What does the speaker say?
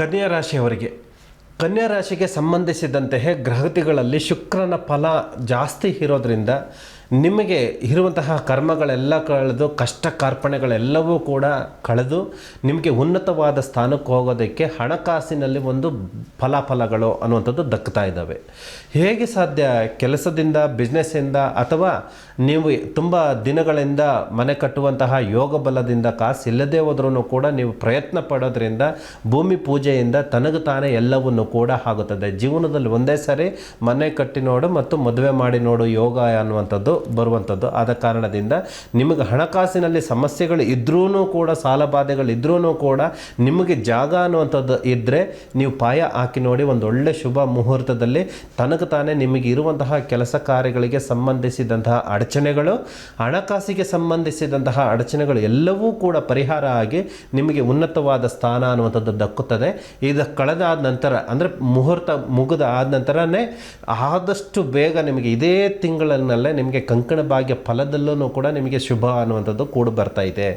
ಕನ್ಯಾ ರಾಶಿಯವರಿಗೆ ಕನ್ಯಾ ರಾಶಿಗೆ ಸಂಬಂಧಿಸಿದಂತೆ ಗ್ರಹತಿಗಳಲ್ಲಿ ಶುಕ್ರನ ಫಲ ಜಾಸ್ತಿ ಇರೋದ್ರಿಂದ ನಿಮಗೆ ಇರುವಂತಹ ಕರ್ಮಗಳೆಲ್ಲ ಕಳೆದು ಕಷ್ಟ ಕಾರ್ಪಣೆಗಳೆಲ್ಲವೂ ಕೂಡ ಕಳೆದು ನಿಮಗೆ ಉನ್ನತವಾದ ಸ್ಥಾನಕ್ಕೆ ಹೋಗೋದಕ್ಕೆ ಹಣಕಾಸಿನಲ್ಲಿ ಒಂದು ಫಲಾಫಲಗಳು ಅನ್ನುವಂಥದ್ದು ದಕ್ತಾ ಇದ್ದಾವೆ. ಹೇಗೆ ಸಾಧ್ಯ? ಕೆಲಸದಿಂದ, ಬಿಸ್ನೆಸ್ಸಿಂದ, ಅಥವಾ ನೀವು ತುಂಬ ದಿನಗಳಿಂದ ಮನೆ ಕಟ್ಟುವಂತಹ ಯೋಗ ಬಲದಿಂದ ಕಾಸಿಲ್ಲದೆ ಹೋದ್ರೂ ಕೂಡ ನೀವು ಪ್ರಯತ್ನ ಪಡೋದ್ರಿಂದ ಭೂಮಿ ಪೂಜೆಯಿಂದ ತನಗೆ ತಾನೇ ಎಲ್ಲವನ್ನು ಕೂಡ ಆಗುತ್ತದೆ. ಜೀವನದಲ್ಲಿ ಒಂದೇ ಸಾರಿ ಮನೆ ಕಟ್ಟಿ ನೋಡು ಮತ್ತು ಮದುವೆ ಮಾಡಿ ನೋಡು ಯೋಗ ಅನ್ನುವಂಥದ್ದು ಬರುವಂಥದ್ದು. ಆದ ಕಾರಣದಿಂದ ನಿಮಗೆ ಹಣಕಾಸಿನಲ್ಲಿ ಸಮಸ್ಯೆಗಳು ಇದ್ರೂ ಕೂಡ, ಸಾಲ ಬಾಧೆಗಳು ಇದ್ರೂ ಕೂಡ ನಿಮಗೆ ಜಾಗ ಅನ್ನುವಂಥದ್ದು ಇದ್ದರೆ ನೀವು ಪಾಯ ಹಾಕಿ ನೋಡಿ. ಒಂದು ಒಳ್ಳೆ ಶುಭ ಮುಹೂರ್ತದಲ್ಲಿ ತನಗೆ ತಾನೇ ನಿಮಗೆ ಇರುವಂತಹ ಕೆಲಸ ಕಾರ್ಯಗಳಿಗೆ ಸಂಬಂಧಿಸಿದಂತಹ ಅಡಚಣೆಗಳು, ಹಣಕಾಸಿಗೆ ಸಂಬಂಧಿಸಿದಂತಹ ಅಡಚಣೆಗಳು ಎಲ್ಲವೂ ಕೂಡ ಪರಿಹಾರ ಆಗಿ ನಿಮಗೆ ಉನ್ನತವಾದ ಸ್ಥಾನ ಅನ್ನುವಂಥದ್ದು ದಕ್ಕುತ್ತದೆ. ಇದು ಕಳೆದಾದ ನಂತರ ಅಂದರೆ ಮುಹೂರ್ತ ಮುಗಿದ ಆದ ನಂತರನೇ ಆದಷ್ಟು ಬೇಗ ನಿಮಗೆ ಇದೇ ತಿಂಗಳನ್ನಲ್ಲೇ ನಿಮಗೆ ಕಂಕಣ ಭಾಗ್ಯ ಫಲದಲ್ಲೂ ಕೂಡ ನಿಮಗೆ ಶುಭ ಅನ್ನುವಂಥದ್ದು ಕೂಡ ಬರ್ತಾ ಇದೆ.